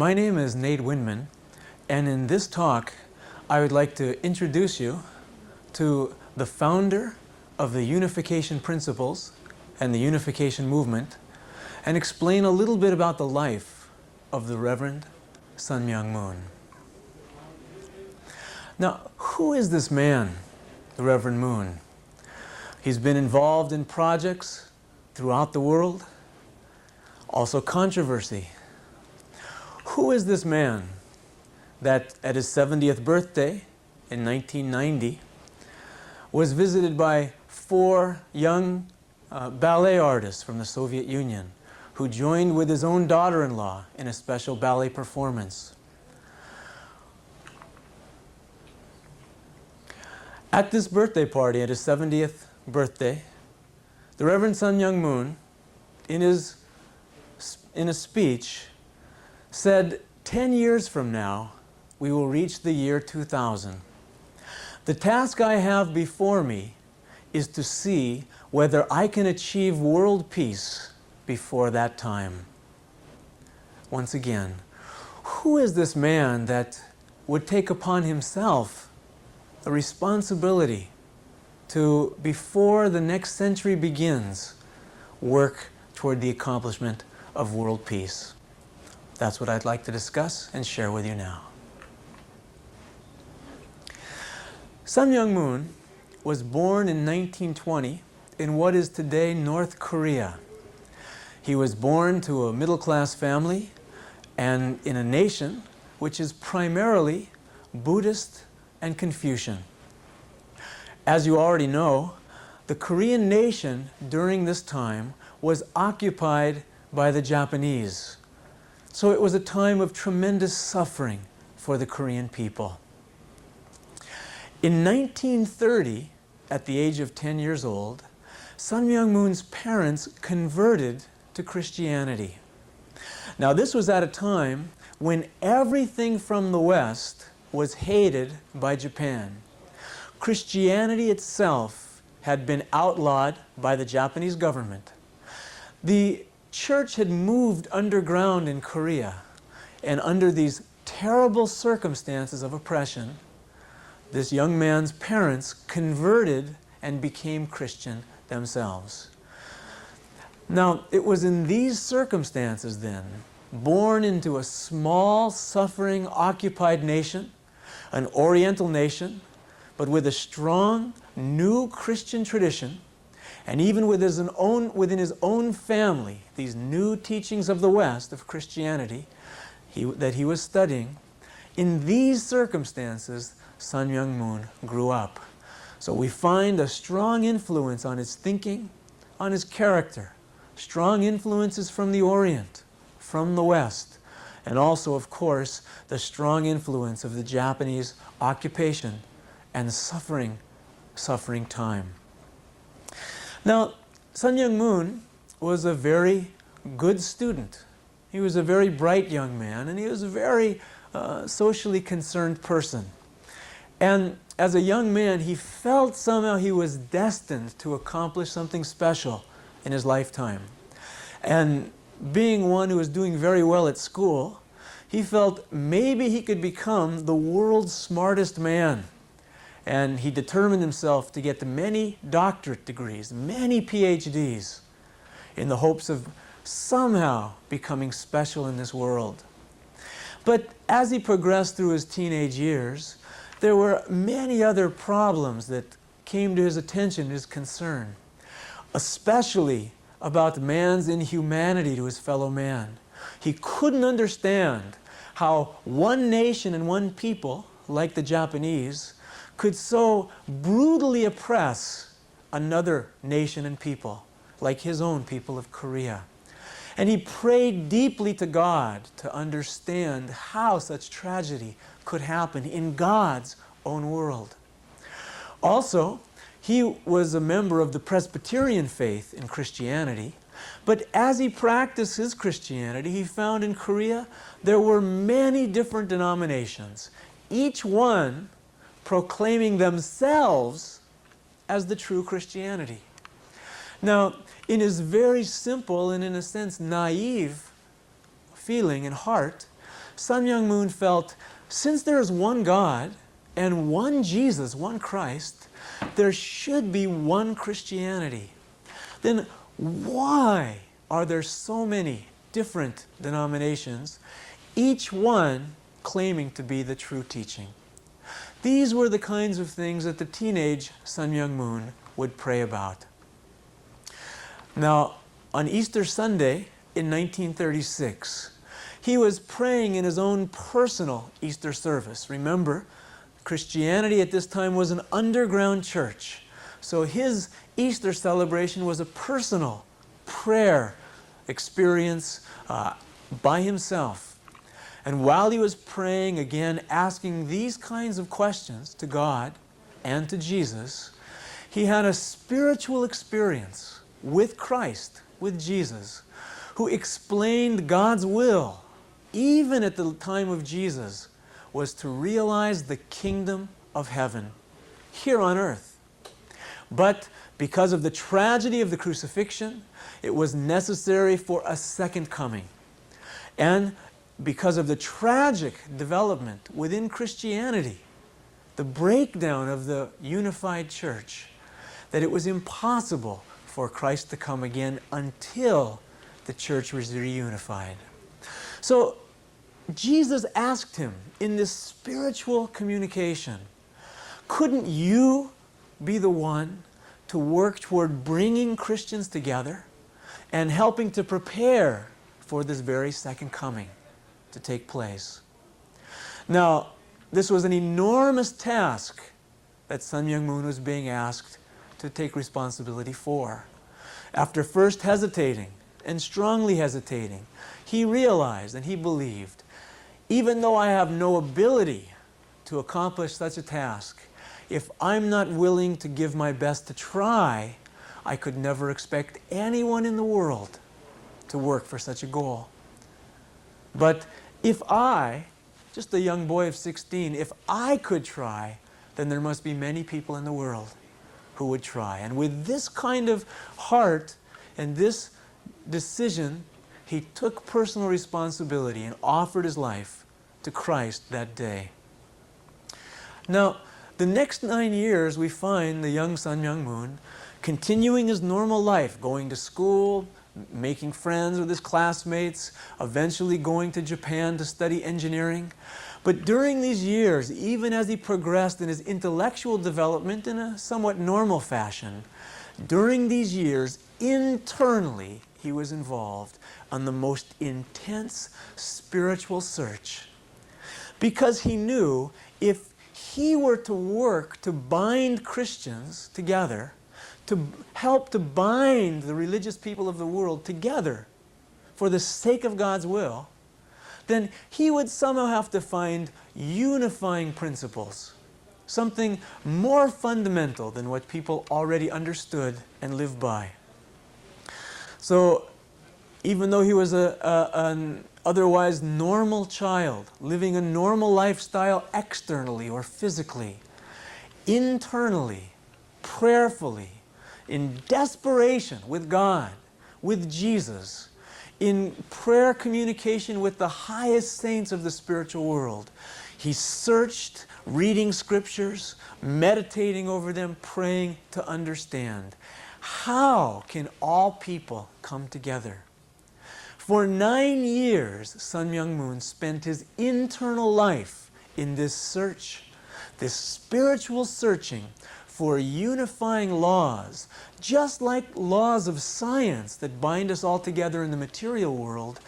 My name is Nate Windman, and in this talk I would like to introduce you to the founder of the Unification Principles and the Unification Movement and explain a little bit about the life of the Reverend Sun Myung Moon. Now, who is this man, the Reverend Moon? He's been involved in projects throughout the world, also controversy. Who is this man that at his 70th birthday in 1990 was visited by 4 young ballet artists from the Soviet Union who joined with his own daughter-in-law in a special ballet performance? At this birthday party, at his 70th birthday, the Reverend Sun Myung Moon, in a speech, said, 10 years from now, we will reach the year 2000. The task I have before me is to see whether I can achieve world peace before that time. Once again, who is this man that would take upon himself the responsibility to, before the next century begins, work toward the accomplishment of world peace? That's what I'd like to discuss and share with you now. Sun Myung Moon was born in 1920 in what is today North Korea. He was born to a middle-class family and in a nation which is primarily Buddhist and Confucian. As you already know, the Korean nation during this time was occupied by the Japanese. So it was a time of tremendous suffering for the Korean people. In 1930, at the age of 10 years old, Sun Myung Moon's parents converted to Christianity. Now, this was at a time when everything from the West was hated by Japan. Christianity itself had been outlawed by the Japanese government. The church had moved underground in Korea, and under these terrible circumstances of oppression, this young man's parents converted and became Christian themselves. Now, it was in these circumstances then, born into a small, suffering, occupied nation, an Oriental nation, but with a strong, new Christian tradition, and even within his own family, these new teachings of the West, of Christianity, that he was studying. In these circumstances, Sun Myung Moon grew up. So we find a strong influence on his thinking, on his character, strong influences from the Orient, from the West, and also, of course, the strong influence of the Japanese occupation and suffering time. Now, Sun Myung Moon was a very good student. He was a very bright young man, and he was a very socially concerned person. And as a young man, he felt somehow he was destined to accomplish something special in his lifetime. And being one who was doing very well at school, he felt maybe he could become the world's smartest man. And he determined himself to get many doctorate degrees, many PhDs, in the hopes of somehow becoming special in this world. But as he progressed through his teenage years, there were many other problems that came to his attention, his concern, especially about man's inhumanity to his fellow man. He couldn't understand how one nation and one people, like the Japanese, could so brutally oppress another nation and people, like his own people of Korea. And he prayed deeply to God to understand how such tragedy could happen in God's own world. Also, he was a member of the Presbyterian faith in Christianity, but as he practiced his Christianity, he found in Korea there were many different denominations, each one proclaiming themselves as the true Christianity. Now, in his very simple and in a sense naive feeling and heart, Sun Myung Moon felt, since there is one God and one Jesus, one Christ, there should be one Christianity. Then why are there so many different denominations, each one claiming to be the true teaching? These were the kinds of things that the teenage Sun Myung Moon would pray about. Now, on Easter Sunday in 1936, he was praying in his own personal Easter service. Remember, Christianity at this time was an underground church. So his Easter celebration was a personal prayer experience by himself. And while he was praying, again, asking these kinds of questions to God and to Jesus, he had a spiritual experience with Christ, with Jesus, who explained God's will, even at the time of Jesus, was to realize the kingdom of heaven here on earth. But because of the tragedy of the crucifixion, it was necessary for a second coming. And because of the tragic development within Christianity, the breakdown of the unified church, that it was impossible for Christ to come again until the church was reunified. So Jesus asked him in this spiritual communication, couldn't you be the one to work toward bringing Christians together and helping to prepare for this very second coming to take place? Now, this was an enormous task that Sun Myung Moon was being asked to take responsibility for. After first hesitating and strongly hesitating, he realized and he believed, even though I have no ability to accomplish such a task, if I'm not willing to give my best to try, I could never expect anyone in the world to work for such a goal. But if I, just a young boy of 16, if I could try, then there must be many people in the world who would try. And with this kind of heart and this decision, he took personal responsibility and offered his life to Christ that day. Now, the next 9 years, we find the young Sun Myung Moon continuing his normal life, going to school, making friends with his classmates, eventually going to Japan to study engineering. But during these years, even as he progressed in his intellectual development in a somewhat normal fashion, during these years, internally, he was involved on the most intense spiritual search. Because he knew if he were to work to bind Christians together, to help to bind the religious people of the world together for the sake of God's will, then he would somehow have to find unifying principles, something more fundamental than what people already understood and lived by. So even though he was an otherwise normal child, living a normal lifestyle externally or physically, internally, prayerfully, in desperation with God, with Jesus, in prayer communication with the highest saints of the spiritual world, he searched, reading scriptures, meditating over them, praying to understand. How can all people come together? For 9 years, Sun Myung Moon spent his internal life in this search, this spiritual searching for unifying laws, just like laws of science that bind us all together in the material world.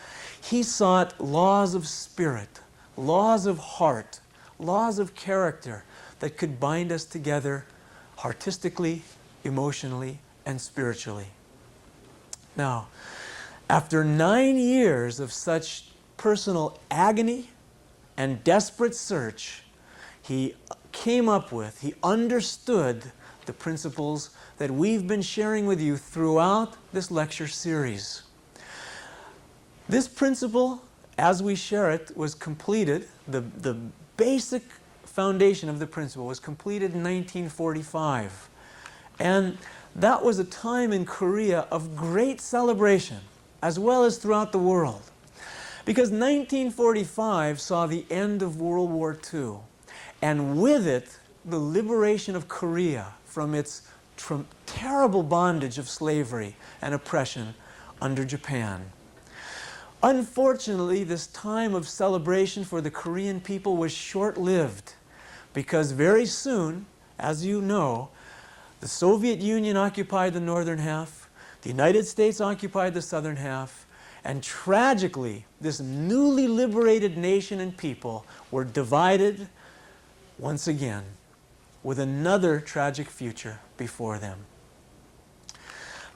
He sought laws of spirit, laws of heart, laws of character that could bind us together artistically, emotionally, and spiritually. Now, after 9 years of such personal agony and desperate search, he understood the principles that we've been sharing with you throughout this lecture series. This principle, as we share it, was completed, the basic foundation of the principle was completed in 1945. And that was a time in Korea of great celebration, as well as throughout the world, Because 1945 saw the end of World War II, and with it, the liberation of Korea from its terrible bondage of slavery and oppression under Japan. Unfortunately, this time of celebration for the Korean people was short-lived, because very soon, as you know, the Soviet Union occupied the northern half, the United States occupied the southern half, and tragically, this newly liberated nation and people were divided once again, with another tragic future before them.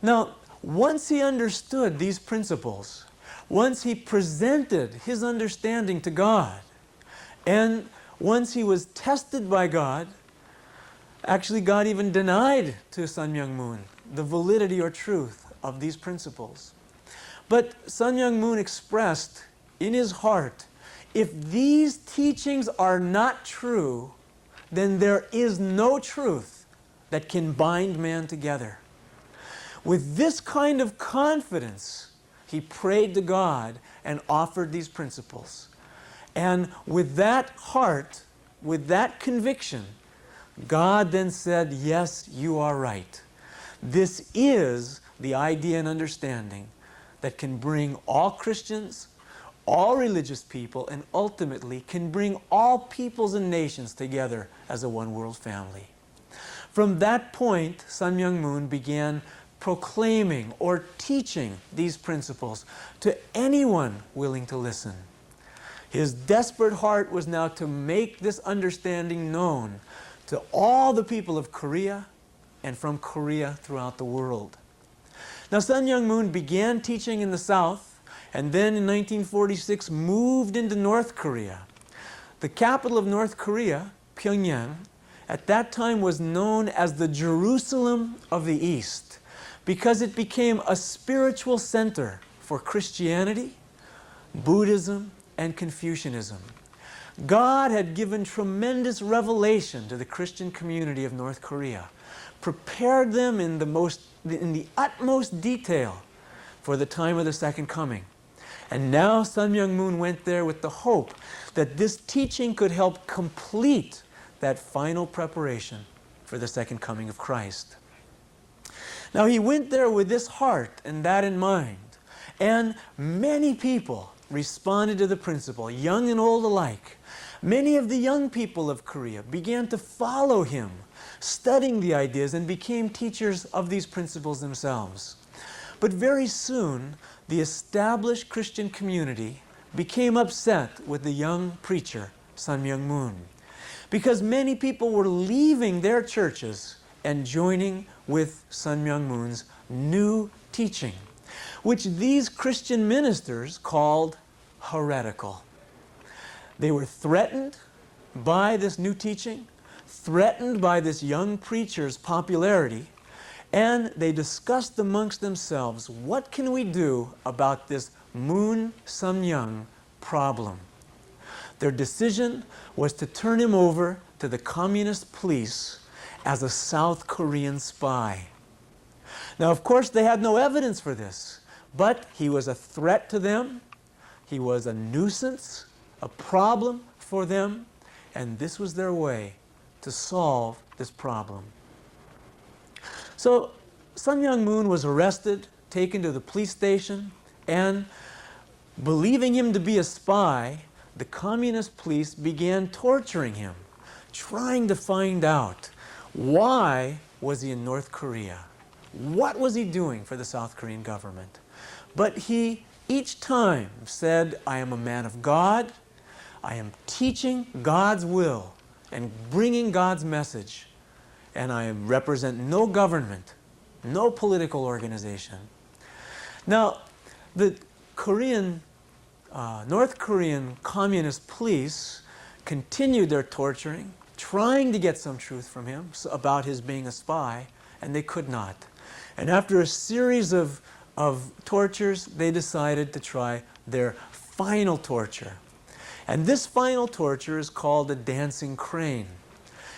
Now, once he understood these principles, once he presented his understanding to God, and once he was tested by God, actually God even denied to Sun Myung Moon the validity or truth of these principles. But Sun Myung Moon expressed in his heart, if these teachings are not true, then there is no truth that can bind man together. With this kind of confidence, he prayed to God and offered these principles. And with that heart, with that conviction, God then said, yes, you are right. This is the idea and understanding that can bring all Christians, all religious people, and ultimately can bring all peoples and nations together as a one-world family. From that point, Sun Myung Moon began proclaiming or teaching these principles to anyone willing to listen. His desperate heart was now to make this understanding known to all the people of Korea and from Korea throughout the world. Now, Sun Myung Moon began teaching in the South, and then in 1946 moved into North Korea. The capital of North Korea, Pyongyang, at that time was known as the Jerusalem of the East, because it became a spiritual center for Christianity, Buddhism, and Confucianism. God had given tremendous revelation to the Christian community of North Korea, prepared them in the utmost detail for the time of the Second Coming. And now Sun Myung Moon went there with the hope that this teaching could help complete that final preparation for the Second Coming of Christ. Now he went there with this heart and that in mind, and many people responded to the principle, young and old alike. Many of the young people of Korea began to follow him, studying the ideas, and became teachers of these principles themselves. But very soon, the established Christian community became upset with the young preacher, Sun Myung Moon, because many people were leaving their churches and joining with Sun Myung Moon's new teaching, which these Christian ministers called heretical. They were threatened by this new teaching, threatened by this young preacher's popularity, and they discussed amongst themselves, what can we do about this Moon Sun Myung problem? Their decision was to turn him over to the communist police as a South Korean spy. Now, of course, they had no evidence for this, but he was a threat to them. He was a nuisance, a problem for them, and this was their way to solve this problem. So Sun Myung Moon was arrested, taken to the police station, and believing him to be a spy, the communist police began torturing him, trying to find out why was he in North Korea? What was he doing for the South Korean government? But he each time said, I am a man of God, I am teaching God's will and bringing God's message, and I represent no government, no political organization. Now, the North Korean communist police continued their torturing, trying to get some truth from him about his being a spy, and they could not. And after a series of tortures, they decided to try their final torture. And this final torture is called the dancing crane.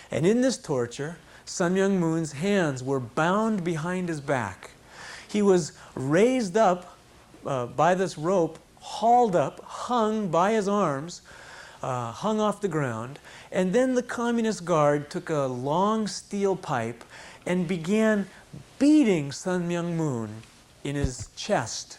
And in this torture, Sun Myung Moon's hands were bound behind his back. He was raised up by this rope, hauled up, hung by his arms, hung off the ground, and then the Communist Guard took a long steel pipe and began beating Sun Myung Moon in his chest.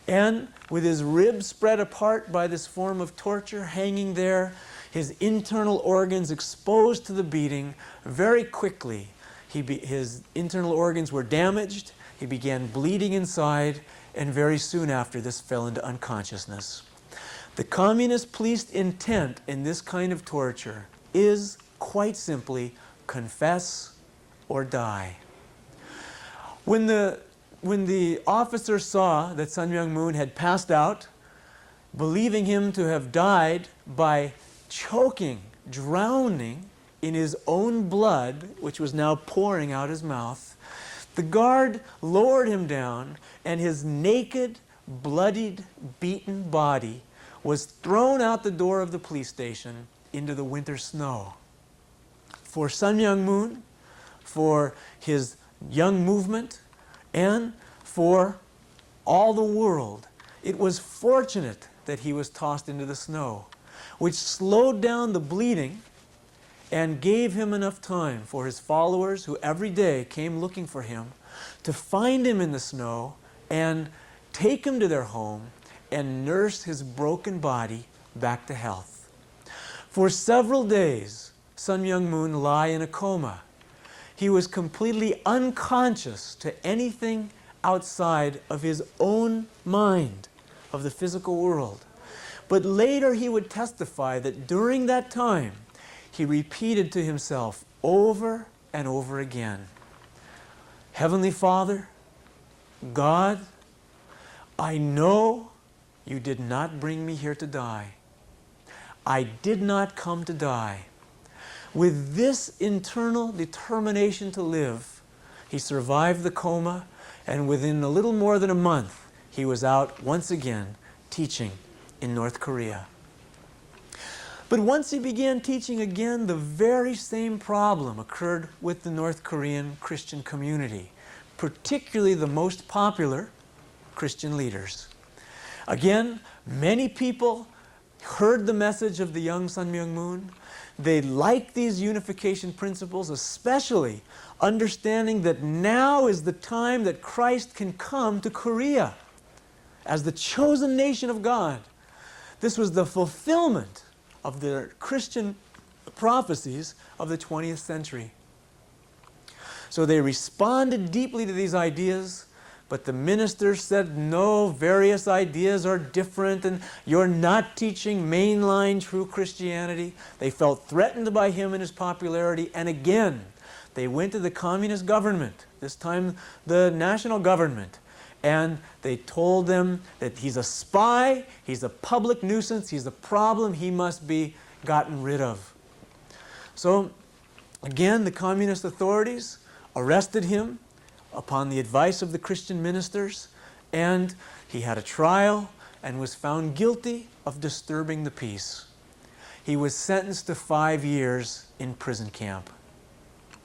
And with his ribs spread apart by this form of torture, hanging there, his internal organs exposed to the beating, very quickly his internal organs were damaged, he began bleeding inside, and very soon after this fell into unconsciousness. The communist police intent in this kind of torture is quite simply confess or die. When the officer saw that Sun Myung Moon had passed out, believing him to have died by choking, drowning in his own blood, which was now pouring out his mouth, the guard lowered him down, and his naked, bloodied, beaten body was thrown out the door of the police station into the winter snow. For Sun Myung Moon, for his young movement, and for all the world, it was fortunate that he was tossed into the snow, which slowed down the bleeding and gave him enough time for his followers, who every day came looking for him, to find him in the snow and take him to their home and nurse his broken body back to health. For several days, Sun Myung Moon lay in a coma. He was completely unconscious to anything outside of his own mind, of the physical world. But later he would testify that during that time, he repeated to himself over and over again, Heavenly Father, God, I know you did not bring me here to die. I did not come to die. With this internal determination to live, he survived the coma, and within a little more than a month, he was out once again teaching in North Korea. But once he began teaching again, the very same problem occurred with the North Korean Christian community, particularly the most popular Christian leaders. Again, many people heard the message of the young Sun Myung Moon. They liked these unification principles, especially understanding that now is the time that Christ can come to Korea as the chosen nation of God. This was the fulfillment of the Christian prophecies of the 20th century. So they responded deeply to these ideas, but the ministers said, no, various ideas are different, and you're not teaching mainline true Christianity. They felt threatened by him and his popularity, and again, they went to the communist government, this time the national government, and they told them that he's a spy, he's a public nuisance, he's a problem, he must be gotten rid of. So, again, the communist authorities arrested him upon the advice of the Christian ministers, and he had a trial and was found guilty of disturbing the peace. He was sentenced to 5 years in prison camp,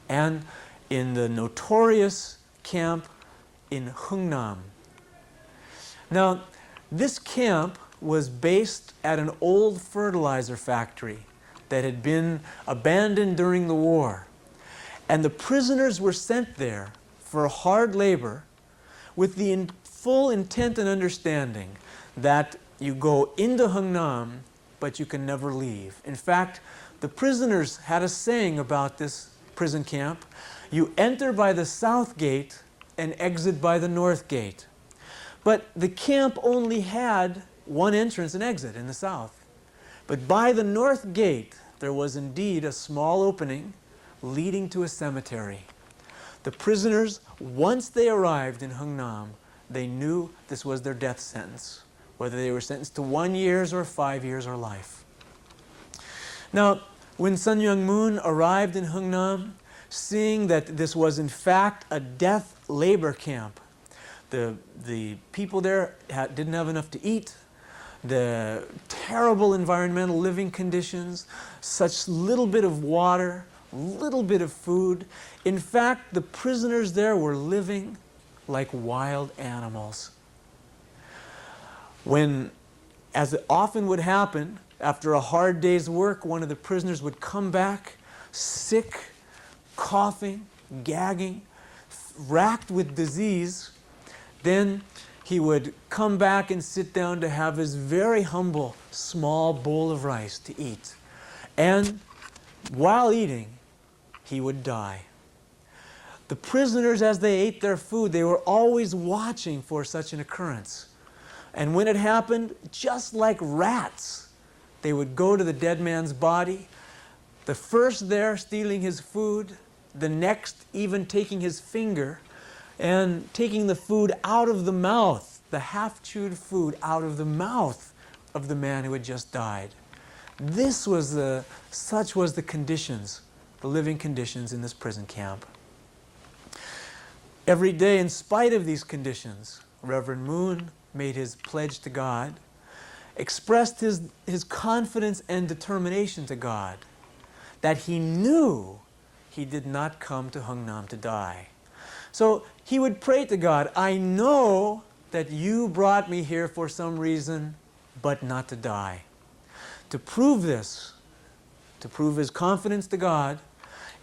and in the notorious camp in Hungnam. Now, this camp was based at an old fertilizer factory that had been abandoned during the war. And the prisoners were sent there for hard labor with the full intent and understanding that you go into Hungnam, but you can never leave. In fact, the prisoners had a saying about this prison camp: you enter by the south gate and exit by the north gate. But the camp only had one entrance and exit in the south. But by the north gate, there was indeed a small opening leading to a cemetery. The prisoners, once they arrived in Hungnam, they knew this was their death sentence, whether they were sentenced to 1 year or 5 years or life. Now, when Sun Myung Moon arrived in Hungnam, seeing that this was in fact a death labor camp, the people there didn't have enough to eat, the terrible environmental living conditions, such little bit of water, little bit of food. In fact, the prisoners there were living like wild animals. When, as it often would happen, after a hard day's work, one of the prisoners would come back sick, coughing, gagging, racked with disease. Then he would come back and sit down to have his very humble small bowl of rice to eat. And while eating, he would die. The prisoners, as they ate their food, they were always watching for such an occurrence. And when it happened, just like rats, they would go to the dead man's body, the first there stealing his food, the next even taking his finger and taking the food out of the mouth, the half-chewed food out of the mouth of the man who had just died. Such was the conditions, the living conditions in this prison camp. Every day, in spite of these conditions, Reverend Moon made his pledge to God, expressed his confidence and determination to God, that he knew he did not come to Hungnam to die. So he would pray to God, I know that you brought me here for some reason, but not to die. To prove this, to prove his confidence to God,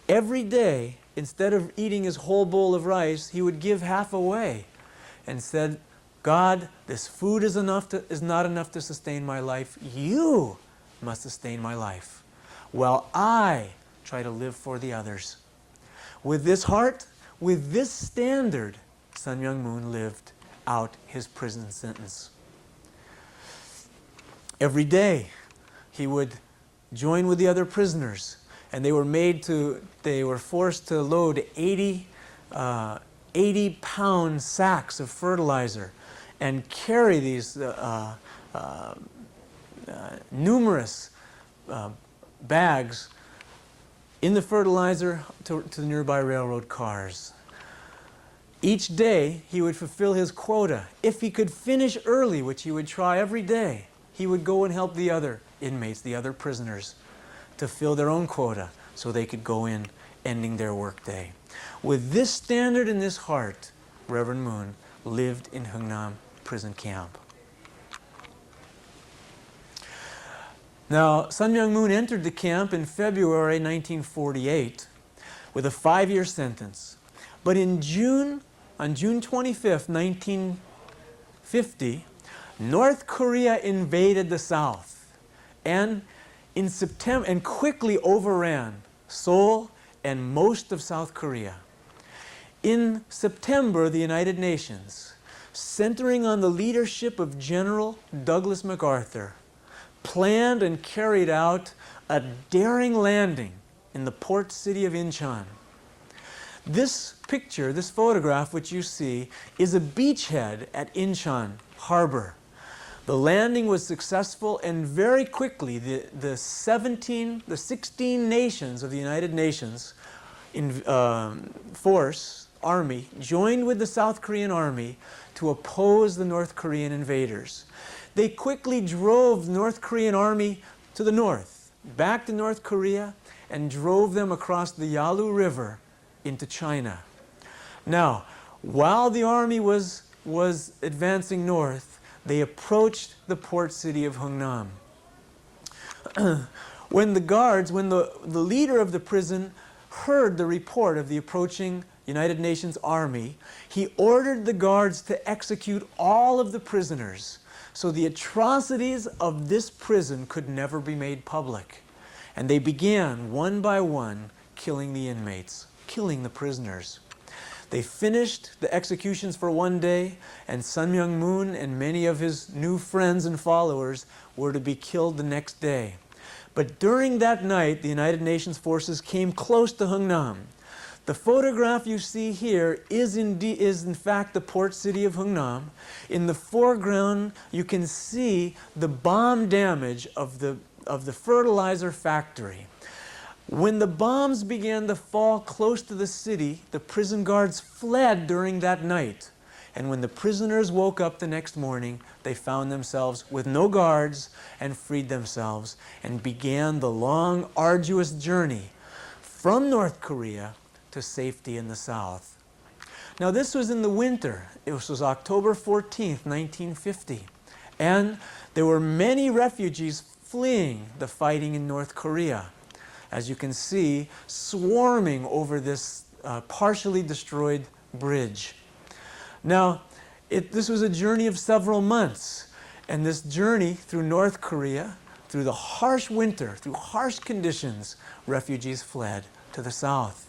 every day, instead of eating his whole bowl of rice, he would give half away and said, God, this food is not enough to sustain my life. You must sustain my life, while I try to live for the others. With this heart, with this standard, Sun Myung Moon lived out his prison sentence. Every day, he would join with the other prisoners, and they were forced to load 80-pound sacks of fertilizer and carry these numerous bags in the fertilizer to the nearby railroad cars. Each day, he would fulfill his quota. If he could finish early, which he would try every day, he would go and help the other inmates, the other prisoners, to fill their own quota so they could go in, ending their workday. With this standard in this heart, Reverend Moon lived in Hungnam prison camp. Now, Sun Myung Moon entered the camp in February 1948 with a 5-year sentence. But on June 25th, 1950, North Korea invaded the South and in September and quickly overran Seoul and most of South Korea. In September, the United Nations, centering on the leadership of General Douglas MacArthur, planned and carried out a daring landing in the port city of Incheon. This picture, this photograph which you see, is a beachhead at Incheon Harbor. The landing was successful, and very quickly the 16 nations of the United Nations army joined with the South Korean army to oppose the North Korean invaders. They quickly drove the North Korean army to the north, back to North Korea, and drove them across the Yalu River into China. Now, while the army was advancing north, they approached the port city of Hungnam. When the leader of the prison heard the report of the approaching United Nations army, he ordered the guards to execute all of the prisoners. So the atrocities of this prison could never be made public. And they began, one by one, killing the inmates, killing the prisoners. They finished the executions for one day, and Sun Myung Moon and many of his new friends and followers were to be killed the next day. But during that night, the United Nations forces came close to Hungnam. The photograph you see here is in fact the port city of Hungnam. In the foreground, you can see the bomb damage of the fertilizer factory. When the bombs began to fall close to the city, the prison guards fled during that night. And when the prisoners woke up the next morning, they found themselves with no guards and freed themselves and began the long, arduous journey from North Korea to safety in the South. Now, this was in the winter. It was October 14th, 1950. And there were many refugees fleeing the fighting in North Korea, as you can see, swarming over this partially destroyed bridge. Now, this was a journey of several months, and this journey through North Korea, through the harsh winter, through harsh conditions, refugees fled to the south.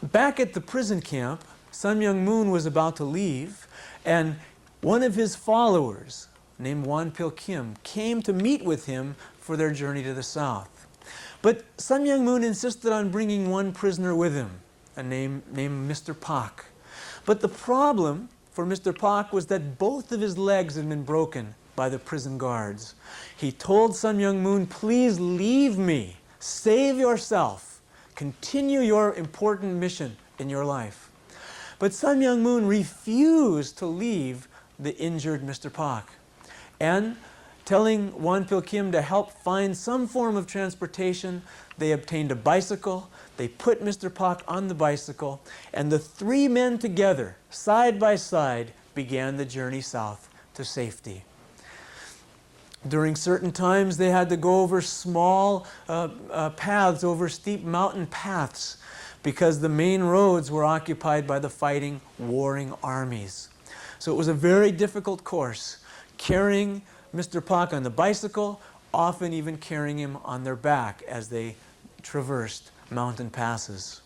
Back at the prison camp, Sun Myung Moon was about to leave, and one of his followers, named Wonpil Kim, came to meet with him for their journey to the south. But Sun Myung Moon insisted on bringing one prisoner with him, named Mr. Pak. But the problem for Mr. Pak was that both of his legs had been broken by the prison guards. He told Sun Myung Moon, "Please leave me, save yourself, continue your important mission in your life." But Sun Myung Moon refused to leave the injured Mr. Pak. And telling Wonpil Kim to help find some form of transportation, they obtained a bicycle, they put Mr. Pak on the bicycle, and the three men together, side by side, began the journey south to safety. During certain times, they had to go over small paths, over steep mountain paths, because the main roads were occupied by the fighting, warring armies. So it was a very difficult course, carrying Mr. Pak on the bicycle, often even carrying him on their back as they traversed mountain passes.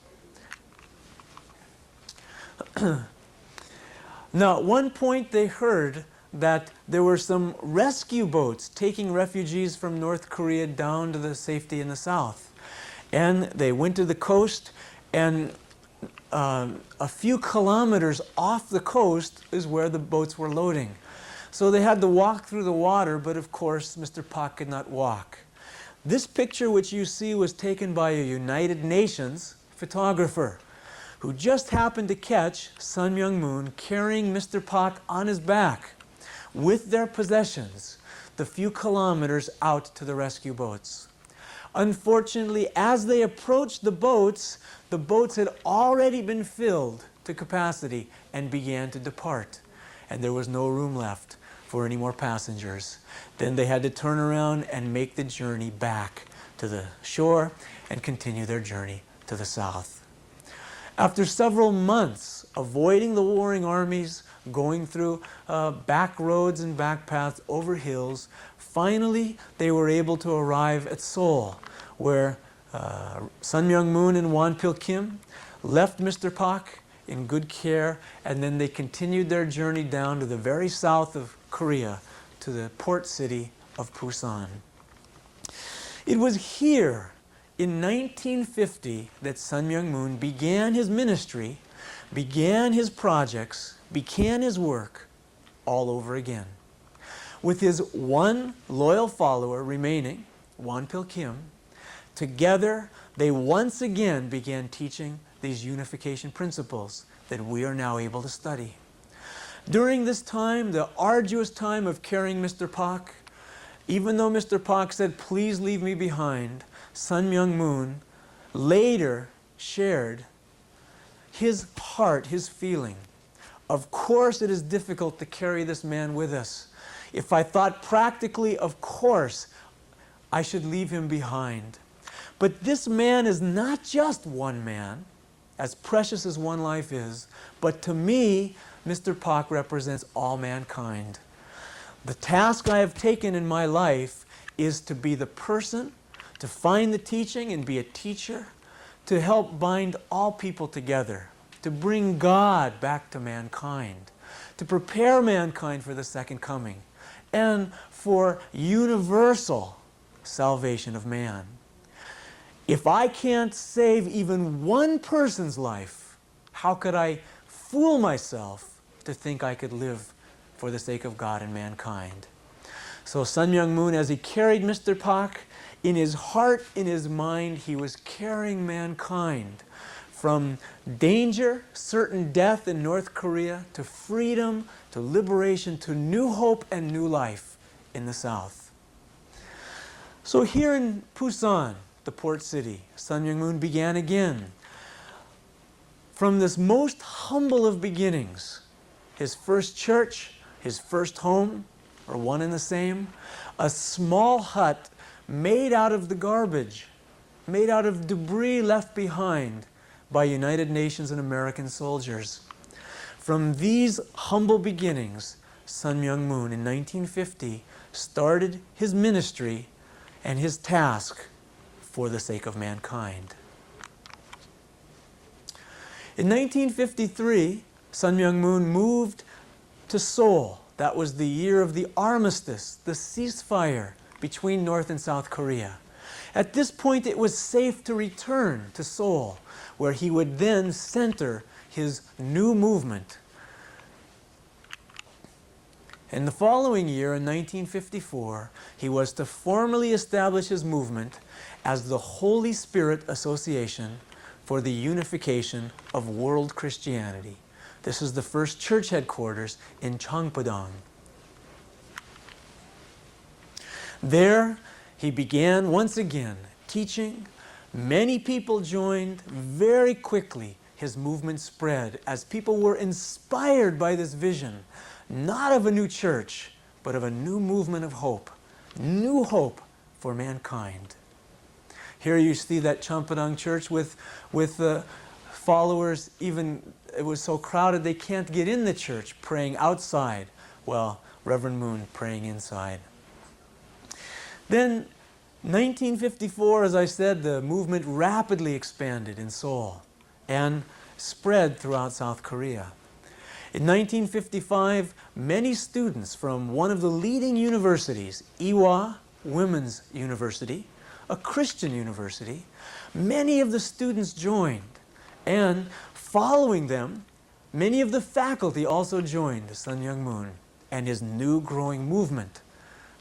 Now, at one point they heard that there were some rescue boats taking refugees from North Korea down to the safety in the south. And they went to the coast, and a few kilometers off the coast is where the boats were loading. So they had to walk through the water, but of course Mr. Pak could not walk. This picture which you see was taken by a United Nations photographer who just happened to catch Sun Myung Moon carrying Mr. Pak on his back with their possessions the few kilometers out to the rescue boats. Unfortunately, as they approached the boats had already been filled to capacity and began to depart, and there was no room left for any more passengers. Then they had to turn around and make the journey back to the shore and continue their journey to the south. After several months avoiding the warring armies, going through back roads and back paths over hills, finally they were able to arrive at Seoul, where Sun Myung Moon and Wonpil Kim left Mr. Pak in good care, and then they continued their journey down to the very south of Korea, to the port city of Busan. It was here in 1950 that Sun Myung Moon began his ministry, began his projects, began his work all over again. With his one loyal follower remaining, Wonpil Kim, together they once again began teaching these unification principles that we are now able to study. During this time, the arduous time of carrying Mr. Pak, even though Mr. Pak said, "Please leave me behind," Sun Myung Moon later shared his heart, his feeling. "Of course it is difficult to carry this man with us. If I thought practically, of course, I should leave him behind. But this man is not just one man, as precious as one life is, but to me, Mr. Pak represents all mankind. The task I have taken in my life is to be the person, to find the teaching and be a teacher, to help bind all people together, to bring God back to mankind, to prepare mankind for the second coming, and for universal salvation of man. If I can't save even one person's life, how could I fool myself to think I could live for the sake of God and mankind?" So Sun Myung Moon, as he carried Mr. Pak, in his heart, in his mind, he was carrying mankind from danger, certain death in North Korea, to freedom, to liberation, to new hope and new life in the South. So here in Busan, the port city, Sun Myung Moon began again. From this most humble of beginnings, his first church his first home, or one and the same, a small hut made out of the garbage, made out of debris left behind by United Nations and American soldiers. From these humble beginnings, Sun Myung Moon in 1950 started his ministry and his task for the sake of mankind. In 1953, Sun Myung Moon moved to Seoul. That was the year of the armistice, the ceasefire between North and South Korea. At this point, it was safe to return to Seoul, where he would then center his new movement. In the following year, in 1954, he was to formally establish his movement as the Holy Spirit Association for the Unification of World Christianity. This is the first church headquarters in Cheongpadong. There, he began once again teaching. Many people joined. Very quickly, his movement spread as people were inspired by this vision, not of a new church, but of a new movement of hope, new hope for mankind. Here you see that Cheongpadong church with the followers. Even it was so crowded they can't get in the church, praying outside. Well, Reverend Moon praying inside. Then 1954, as I said, the movement rapidly expanded in Seoul and spread throughout South Korea. In 1955, many students from one of the leading universities, Ewha Women's University, a Christian university, many of the students joined. And following them, many of the faculty also joined Sun Myung Moon and his new growing movement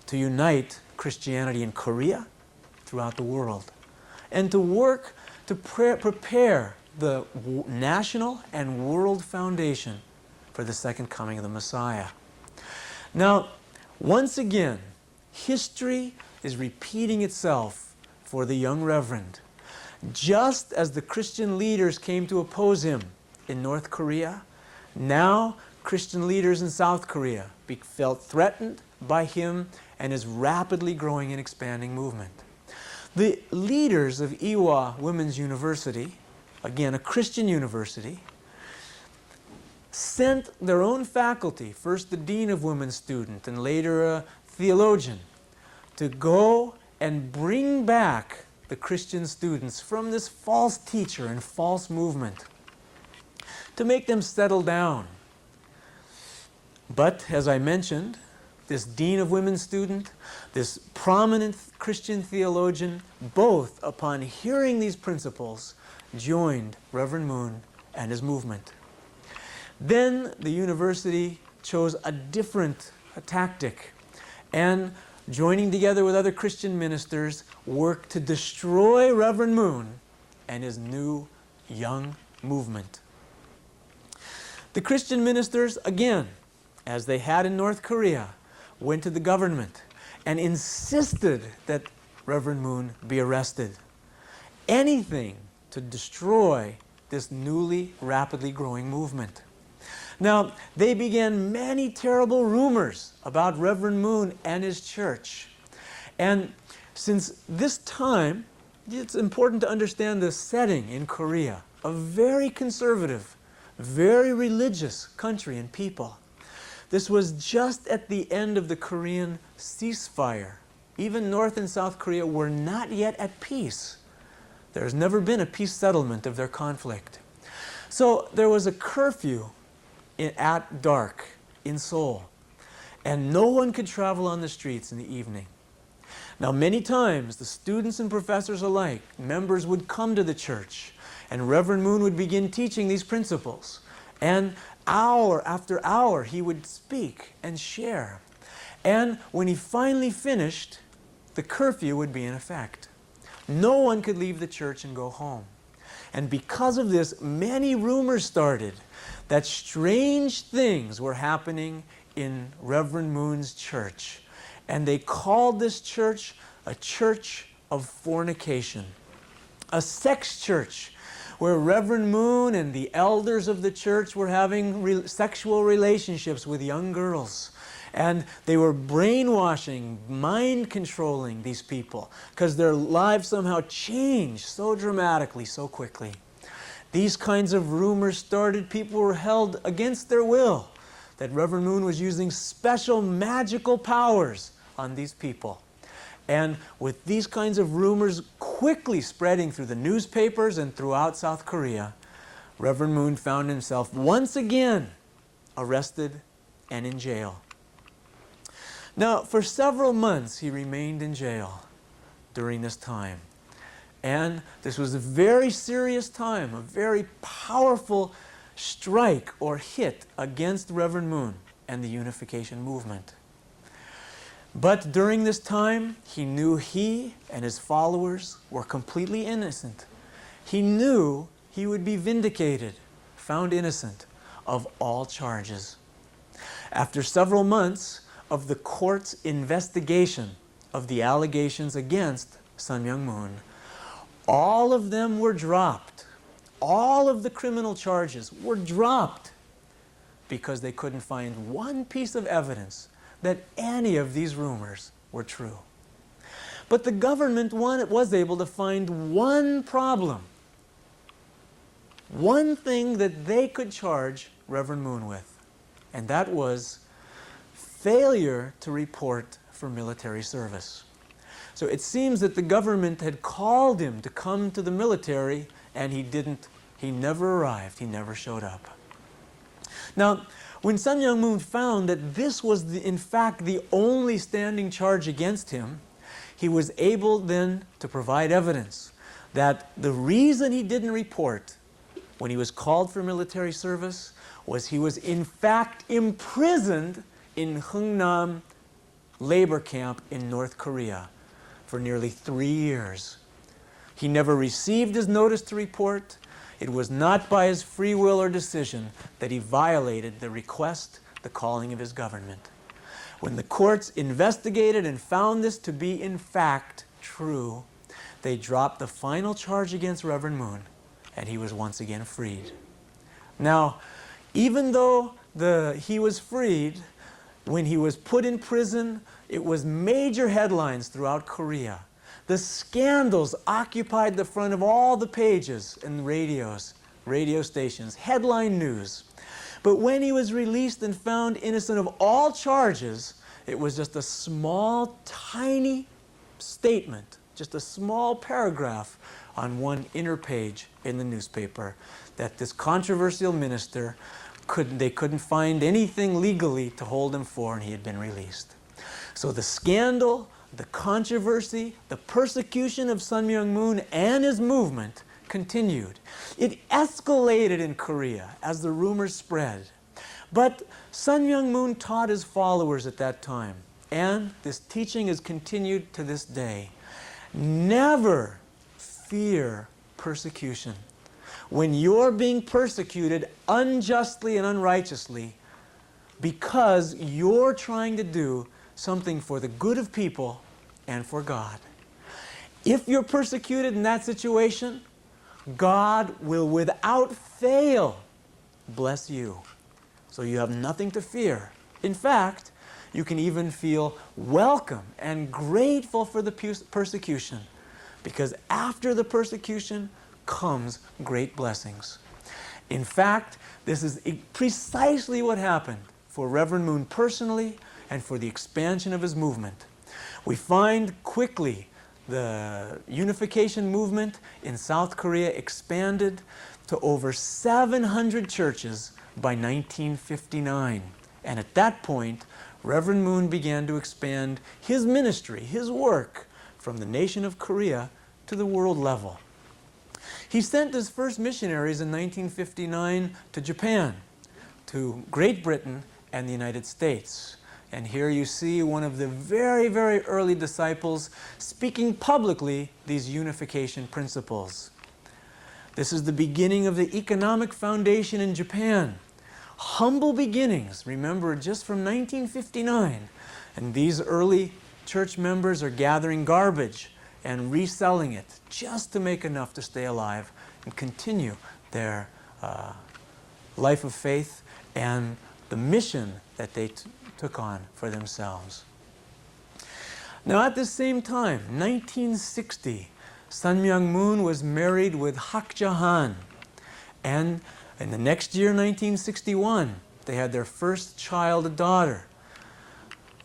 to unite Christianity in Korea, throughout the world, and to work to prepare the national and world foundation for the second coming of the Messiah. Now, once again, history is repeating itself for the young Reverend. Just as the Christian leaders came to oppose him in North Korea, now Christian leaders in South Korea felt threatened by him and his rapidly growing and expanding movement. The leaders of Ewha Women's University, again a Christian university, sent their own faculty, first the dean of women's student and later a theologian, to go and bring back the Christian students from this false teacher and false movement, to make them settle down. But, as I mentioned, this dean of women's student, this prominent Christian theologian, both, upon hearing these principles, joined Reverend Moon and his movement. Then the university chose a different tactic, and joining together with other Christian ministers, worked to destroy Reverend Moon and his new young movement. The Christian ministers, again, as they had in North Korea, went to the government and insisted that Reverend Moon be arrested. Anything to destroy this newly, rapidly growing movement. Now, they began many terrible rumors about Reverend Moon and his church. And since this time, it's important to understand the setting in Korea, a very conservative, very religious country and people. This was just at the end of the Korean ceasefire. Even North and South Korea were not yet at peace. There has never been a peace settlement of their conflict. So there was a curfew at dark in Seoul, and no one could travel on the streets in the evening. Now, many times, the students and professors alike, members would come to the church, and Reverend Moon would begin teaching these principles. And hour after hour, he would speak and share. And when he finally finished, the curfew would be in effect. No one could leave the church and go home. And because of this, many rumors started that strange things were happening in Reverend Moon's church. And they called this church a church of fornication, a sex church where Reverend Moon and the elders of the church were having sexual relationships with young girls. And they were brainwashing, mind controlling these people because their lives somehow changed so dramatically, so quickly. These kinds of rumors started. People were held against their will that Reverend Moon was using special magical powers on these people. And with these kinds of rumors quickly spreading through the newspapers and throughout South Korea, Reverend Moon found himself once again arrested and in jail. Now, for several months, he remained in jail during this time. And this was a very serious time, a very powerful strike or hit against Reverend Moon and the unification movement. But during this time, he knew he and his followers were completely innocent. He knew he would be vindicated, found innocent of all charges. After several months of the court's investigation of the allegations against Sun Myung Moon, all of them were dropped. All of the criminal charges were dropped because they couldn't find one piece of evidence that any of these rumors were true. But the government was able to find one problem, one thing that they could charge Reverend Moon with, and that was failure to report for military service. So it seems that the government had called him to come to the military, and he never arrived, he never showed up. Now, when Sun Myung Moon found that this was in fact the only standing charge against him, he was able then to provide evidence that the reason he didn't report when he was called for military service was he was in fact imprisoned in Hungnam labor camp in North Korea for nearly 3 years. He never received his notice to report. It was not by his free will or decision that he violated the request, the calling of his government. When the courts investigated and found this to be in fact true, they dropped the final charge against Reverend Moon, and he was once again freed. Now, even though he was freed, when he was put in prison, it was major headlines throughout Korea. The scandals occupied the front of all the pages in radio stations, headline news. But when he was released and found innocent of all charges, it was just a small, tiny statement, just a small paragraph on one inner page in the newspaper that this controversial minister they couldn't find anything legally to hold him for, and he had been released. So the scandal, the controversy, the persecution of Sun Myung Moon and his movement continued. It escalated in Korea as the rumors spread. But Sun Myung Moon taught his followers at that time, and this teaching is continued to this day. Never fear persecution. When you're being persecuted unjustly and unrighteously because you're trying to do something for the good of people and for God. If you're persecuted in that situation, God will without fail bless you. So you have nothing to fear. In fact, you can even feel welcome and grateful for the persecution, because after the persecution comes great blessings. In fact, this is precisely what happened for Reverend Moon personally and for the expansion of his movement. We find quickly the unification movement in South Korea expanded to over 700 churches by 1959. And at that point, Reverend Moon began to expand his ministry, his work, from the nation of Korea to the world level. He sent his first missionaries in 1959 to Japan, to Great Britain, and the United States. And here you see one of the very, very early disciples speaking publicly these unification principles. This is the beginning of the economic foundation in Japan. Humble beginnings, remember, just from 1959. And these early church members are gathering garbage and reselling it just to make enough to stay alive and continue their life of faith and the mission that they took on for themselves. Now at this same time, 1960, Sun Myung Moon was married with Hak Ja Han, and in the next year, 1961, they had their first child, a daughter.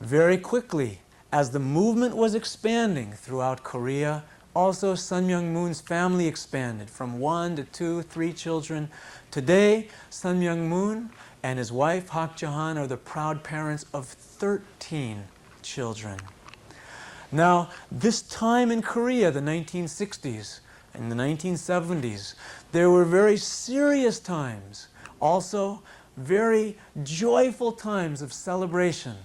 Very quickly, as the movement was expanding throughout Korea, also Sun Myung Moon's family expanded from 1 to 2, 3 children. Today, Sun Myung Moon and his wife Hak Ja Han are the proud parents of 13 children. Now, this time in Korea, the 1960s and the 1970s, there were very serious times, also very joyful times of celebration,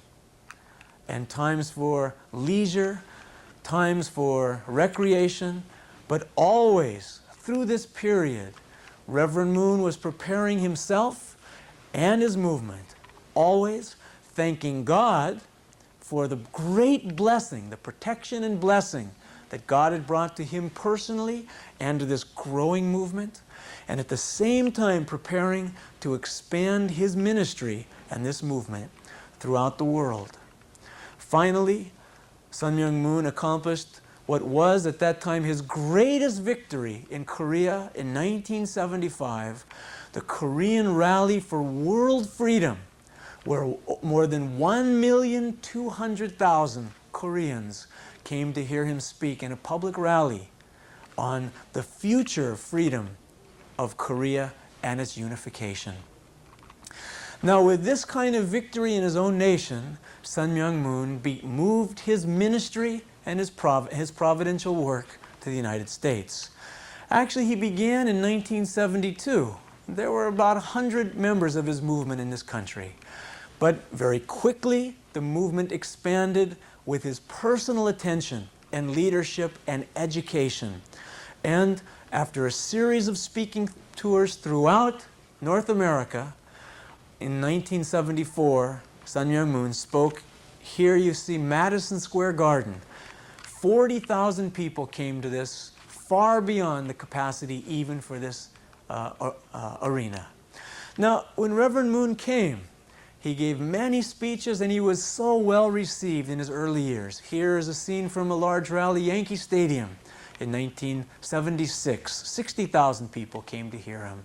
and times for leisure, times for recreation, but always through this period, Reverend Moon was preparing himself and his movement, always thanking God for the great blessing, the protection and blessing that God had brought to him personally and to this growing movement, and at the same time preparing to expand his ministry and this movement throughout the world. Finally, Sun Myung Moon accomplished what was at that time his greatest victory in Korea in 1975, the Korean Rally for World Freedom, where more than 1,200,000 Koreans came to hear him speak in a public rally on the future freedom of Korea and its unification. Now, with this kind of victory in his own nation, Sun Myung Moon moved his ministry and his providential work to the United States. Actually, he began in 1972. There were about 100 members of his movement in this country. But very quickly, the movement expanded with his personal attention and leadership and education. And after a series of speaking tours throughout North America, in 1974, Sun Myung Moon spoke. Here you see Madison Square Garden. 40,000 people came to this, far beyond the capacity even for this arena. Now, when Reverend Moon came, he gave many speeches, and he was so well received in his early years. Here is a scene from a large rally, Yankee Stadium, in 1976. 60,000 people came to hear him.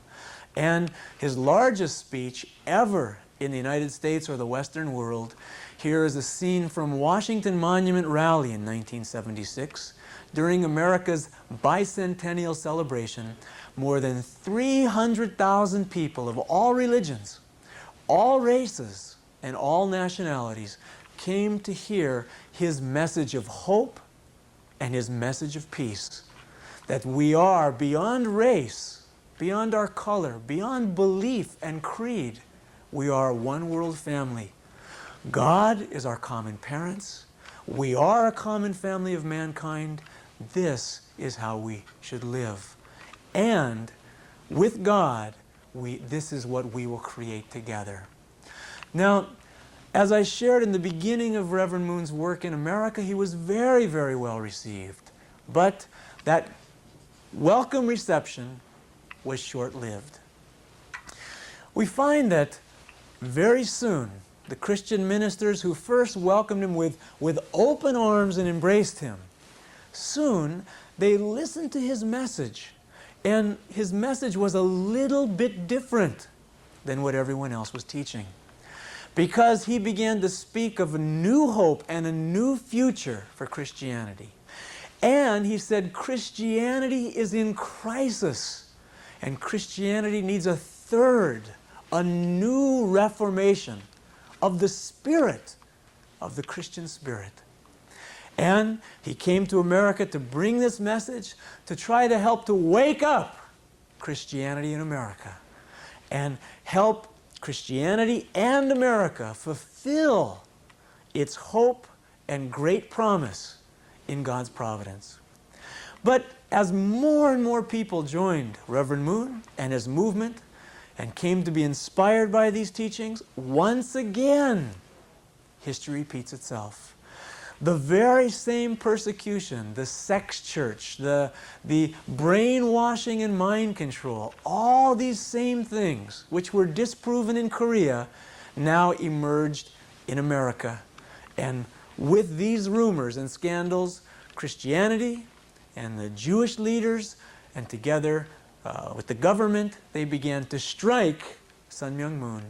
And his largest speech ever in the United States or the Western world, here is a scene from Washington Monument Rally in 1976. During America's bicentennial celebration, more than 300,000 people of all religions, all races, and all nationalities came to hear his message of hope and his message of peace. That we are beyond race, beyond our color, beyond belief and creed, we are a one world family. God is our common parents. We are a common family of mankind. This is how we should live. And with God, this is what we will create together. Now, as I shared in the beginning of Reverend Moon's work in America, he was very, very well received. But that welcome reception was short-lived. We find that very soon, the Christian ministers who first welcomed him with open arms and embraced him, soon they listened to his message. And his message was a little bit different than what everyone else was teaching. Because he began to speak of a new hope and a new future for Christianity. And he said Christianity is in crisis. And Christianity needs a new reformation of the spirit, of the Christian spirit. And he came to America to bring this message, to try to help to wake up Christianity in America and help Christianity and America fulfill its hope and great promise in God's providence. But as more and more people joined Reverend Moon and his movement and came to be inspired by these teachings, once again, history repeats itself. The very same persecution, the sex church, the brainwashing and mind control, all these same things which were disproven in Korea now emerged in America. And with these rumors and scandals, Christianity and the Jewish leaders, and together with the government, they began to strike Sun Myung Moon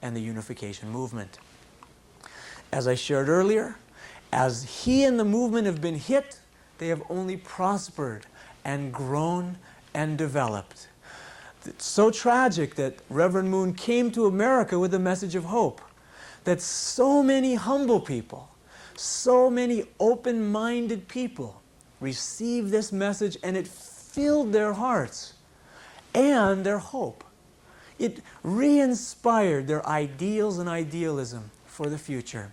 and the unification movement. As I shared earlier, as he and the movement have been hit, they have only prospered and grown and developed. It's so tragic that Reverend Moon came to America with a message of hope, that so many humble people, so many open-minded people received this message, and it filled their hearts and their hope. It re-inspired their ideals and idealism for the future.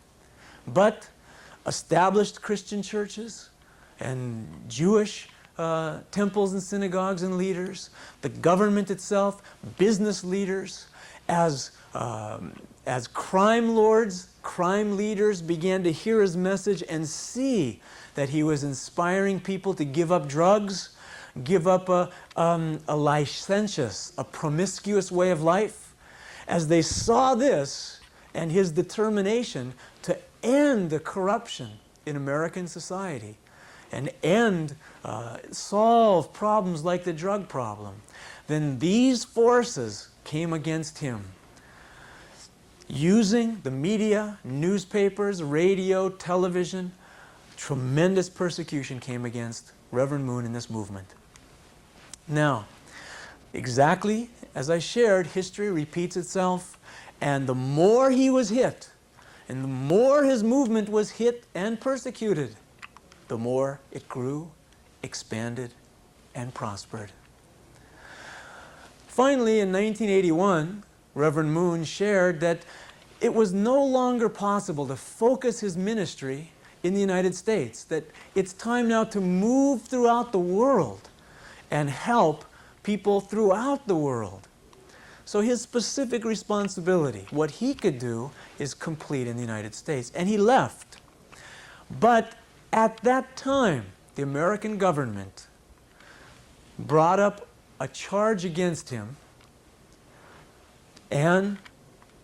But established Christian churches and Jewish temples and synagogues and leaders, the government itself, business leaders, as crime lords, crime leaders began to hear his message and see that he was inspiring people to give up drugs, give up a licentious, a promiscuous way of life. As they saw this and his determination to end the corruption in American society and solve problems like the drug problem, then these forces came against him. Using the media, newspapers, radio, television, tremendous persecution came against Reverend Moon and this movement. Now, exactly as I shared, history repeats itself, and the more he was hit, and the more his movement was hit and persecuted, the more it grew, expanded, and prospered. Finally, in 1981, Reverend Moon shared that it was no longer possible to focus his ministry in the United States, that it's time now to move throughout the world and help people throughout the world. So his specific responsibility, what he could do, is complete in the United States. And he left. But at that time, the American government brought up a charge against him and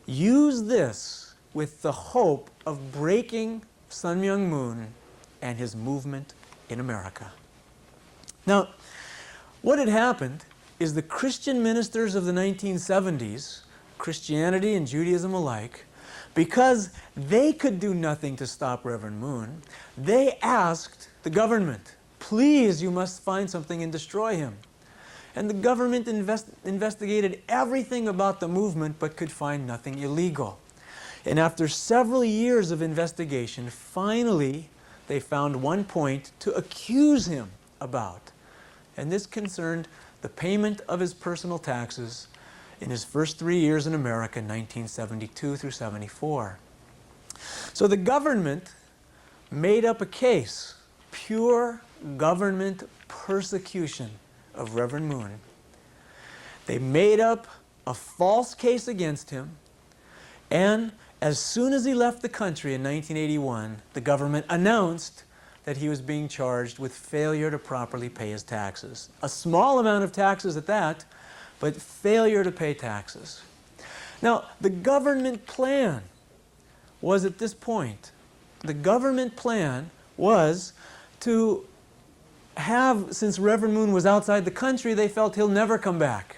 used this with the hope of breaking Sun Myung Moon and his movement in America. Now, what had happened is the Christian ministers of the 1970s, Christianity and Judaism alike, because they could do nothing to stop Reverend Moon, they asked the government, please, you must find something and destroy him. And the government investigated everything about the movement but could find nothing illegal. And after several years of investigation, finally they found one point to accuse him about. And this concerned the payment of his personal taxes in his first 3 years in America, 1972 through 74. So the government made up a case, pure government persecution of Reverend Moon. They made up a false case against him, and as soon as he left the country in 1981, the government announced that he was being charged with failure to properly pay his taxes. A small amount of taxes at that, but failure to pay taxes. Now, the government plan was at this point, the government plan was to have, since Reverend Moon was outside the country, they felt he'll never come back.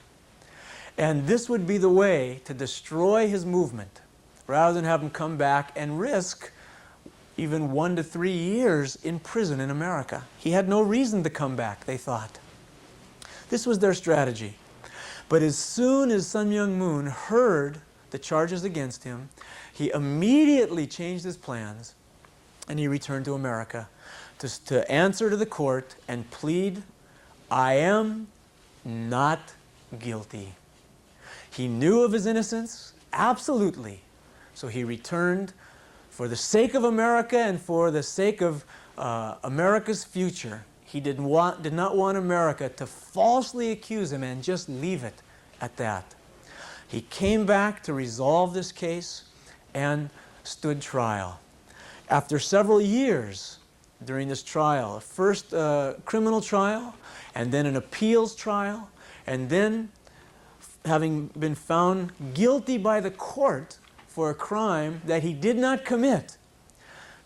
And this would be the way to destroy his movement, rather than have him come back and risk even 1 to 3 years in prison in America. He had no reason to come back, they thought. This was their strategy. But as soon as Sun Myung Moon heard the charges against him, he immediately changed his plans and he returned to America to answer to the court and plead, I am not guilty. He knew of his innocence, absolutely. So he returned for the sake of America and for the sake of America's future. He did not want America to falsely accuse him and just leave it at that. He came back to resolve this case and stood trial. After several years during this trial, first a criminal trial, and then an appeals trial, and then having been found guilty by the court for a crime that he did not commit,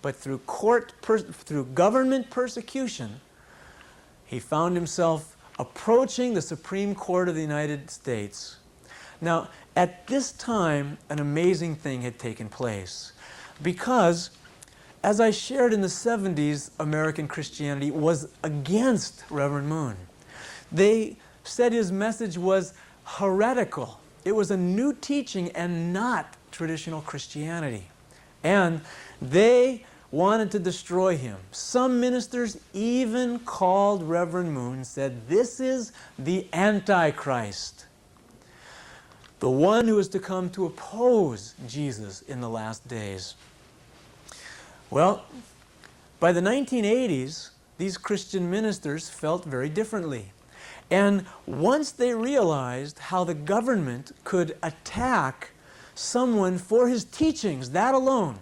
but through government persecution, he found himself approaching the Supreme Court of the United States. Now, at this time, an amazing thing had taken place, because, as I shared in the 70s, American Christianity was against Reverend Moon. They said his message was heretical. It was a new teaching and not traditional Christianity. And they wanted to destroy him. Some ministers even called Reverend Moon, said, "This is the Antichrist, the one who is to come to oppose Jesus in the last days." Well, by the 1980s, these Christian ministers felt very differently. And once they realized how the government could attack someone for his teachings, that alone,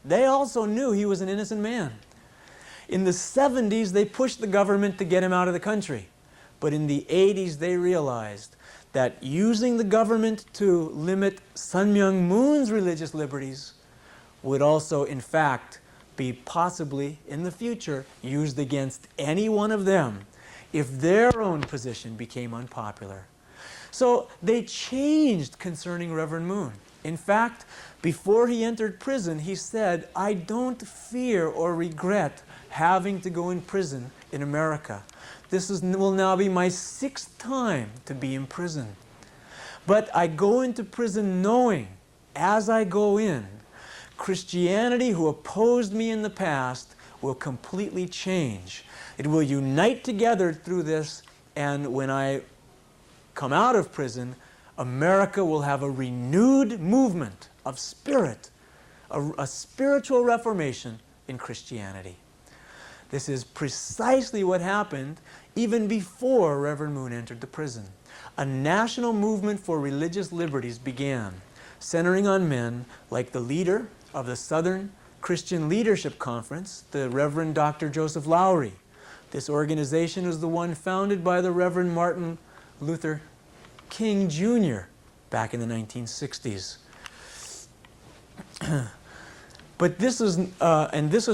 they also knew he was an innocent man. In the 70s, they pushed the government to get him out of the country. But in the 80s, they realized that using the government to limit Sun Myung Moon's religious liberties would also, in fact, be possibly, in the future, used against any one of them if their own position became unpopular. So they changed concerning Reverend Moon. In fact, before he entered prison, he said, "I don't fear or regret having to go in prison in America. This will now be my 6th time to be in prison. But I go into prison knowing, as I go in, Christianity, who opposed me in the past, will completely change. It will unite together through this, and when I come out of prison, America will have a renewed movement of spirit, a spiritual reformation in Christianity." This is precisely what happened even before Reverend Moon entered the prison. A national movement for religious liberties began, centering on men like the leader of the Southern Christian Leadership Conference, the Reverend Dr. Joseph Lowry. This organization is the one founded by the Reverend Martin Luther King Jr. back in the 1960s. But this was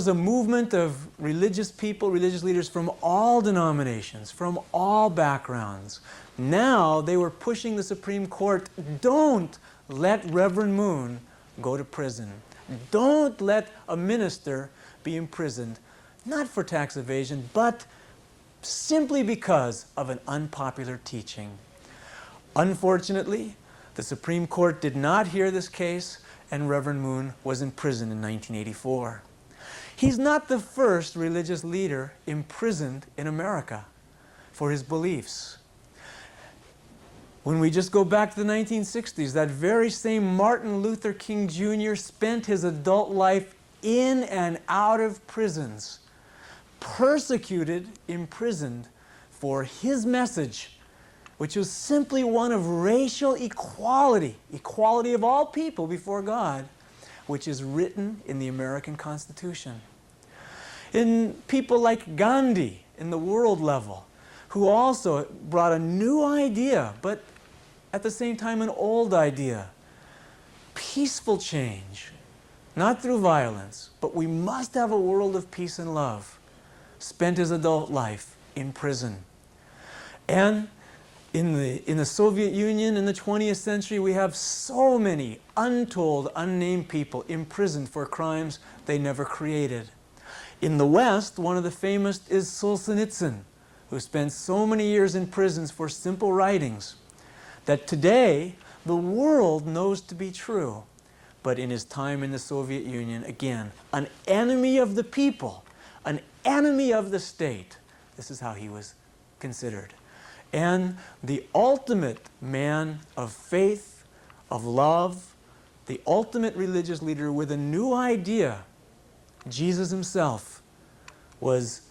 a movement of religious people, religious leaders from all denominations, from all backgrounds. Now they were pushing the Supreme Court, don't let Reverend Moon go to prison. Don't let a minister be imprisoned, not for tax evasion, but simply because of an unpopular teaching. Unfortunately, the Supreme Court did not hear this case, and Reverend Moon was in prison in 1984. He's not the first religious leader imprisoned in America for his beliefs. When we just go back to the 1960s, that very same Martin Luther King Jr. spent his adult life in and out of prisons, persecuted, imprisoned for his message, which was simply one of racial equality, equality of all people before God, which is written in the American Constitution. In people like Gandhi in the world level, who also brought a new idea, but at the same time an old idea. Peaceful change, not through violence, but we must have a world of peace and love. Spent his adult life in prison. And in the Soviet Union in the 20th century, we have so many untold, unnamed people imprisoned for crimes they never created. In the West, one of the famous is Solzhenitsyn, who spent so many years in prisons for simple writings that today the world knows to be true. But in his time in the Soviet Union, again, an enemy of the people, an enemy of the state. This is how he was considered. And the ultimate man of faith, of love, the ultimate religious leader with a new idea, Jesus himself, was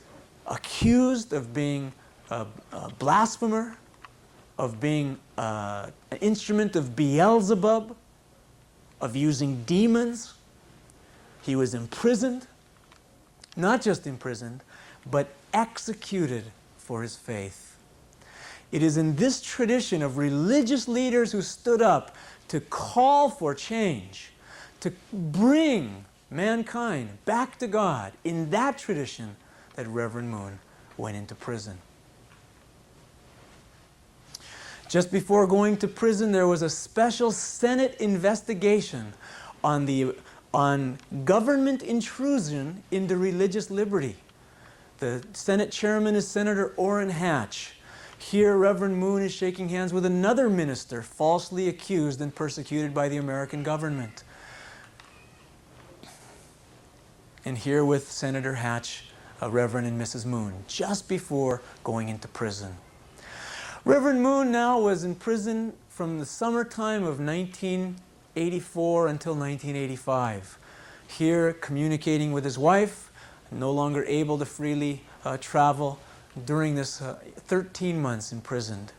accused of being a blasphemer, of being an instrument of Beelzebub, of using demons. He was imprisoned not just imprisoned, but executed for his faith. It is in this tradition of religious leaders who stood up to call for change, to bring mankind back to God, in that tradition that Reverend Moon went into prison. Just before going to prison, there was a special Senate investigation on government intrusion into religious liberty. The Senate chairman is Senator Orrin Hatch. Here, Reverend Moon is shaking hands with another minister falsely accused and persecuted by the American government. And here with Senator Hatch, Reverend and Mrs. Moon, just before going into prison. Reverend Moon now was in prison from the summertime of 1984 until 1985. Here, communicating with his wife, no longer able to freely travel during this 13 months imprisoned.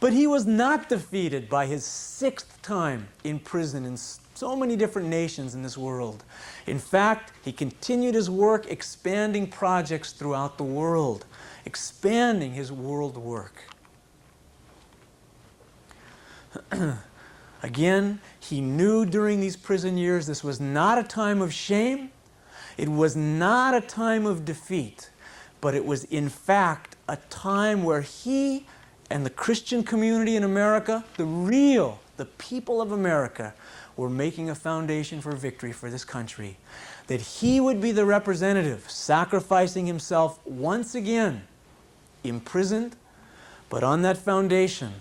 But he was not defeated by his 6th time in prison in so many different nations in this world. In fact, he continued his work expanding projects throughout the world, expanding his world work. Again, he knew during these prison years this was not a time of shame, it was not a time of defeat, but it was in fact a time where he and the Christian community in America, the people of America, were making a foundation for victory for this country. That he would be the representative, sacrificing himself once again, imprisoned, but on that foundation,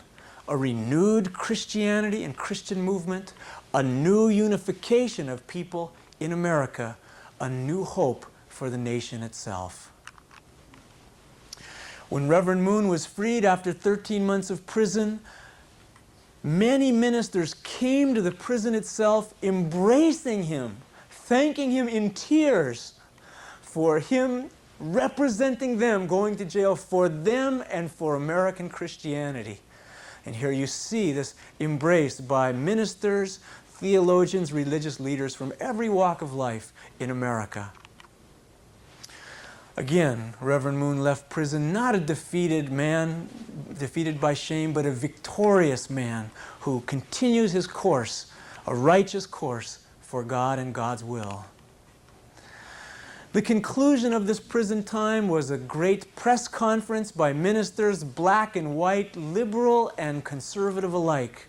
a renewed Christianity and Christian movement, a new unification of people in America, a new hope for the nation itself. When Reverend Moon was freed after 13 months of prison, many ministers came to the prison itself, embracing him, thanking him in tears for him representing them, going to jail for them and for American Christianity. And here you see this embraced by ministers, theologians, religious leaders from every walk of life in America. Again, Reverend Moon left prison not a defeated man, defeated by shame, but a victorious man who continues his course, a righteous course for God and God's will. The conclusion of this prison time was a great press conference by ministers, black and white, liberal and conservative alike,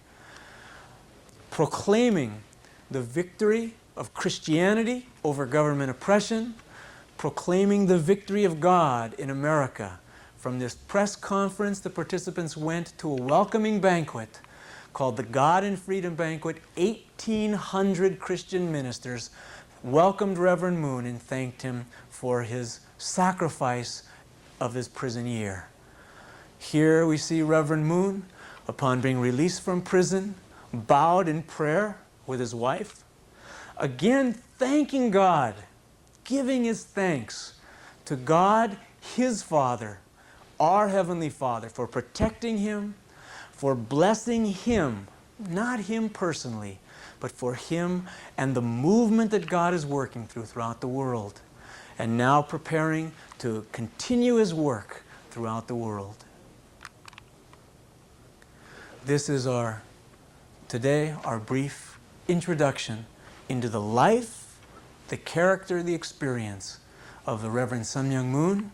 proclaiming the victory of Christianity over government oppression, proclaiming the victory of God in America. From this press conference, the participants went to a welcoming banquet called the God and Freedom Banquet. 1,800 Christian ministers welcomed Reverend Moon and thanked him for his sacrifice of his prison year. Here we see Reverend Moon, upon being released from prison, bowed in prayer with his wife, again thanking God, giving his thanks to God, his Father, our Heavenly Father, for protecting him, for blessing him, not him personally, but for him and the movement that God is working throughout the world, and now preparing to continue his work throughout the world. This is today our brief introduction into the life, the character, the experience of the Reverend Sun Myung Moon,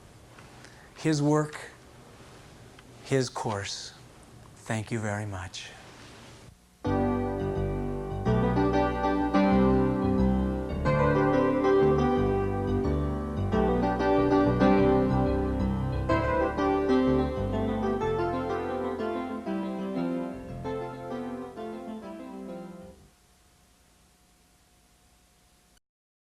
his work, his course. Thank you very much.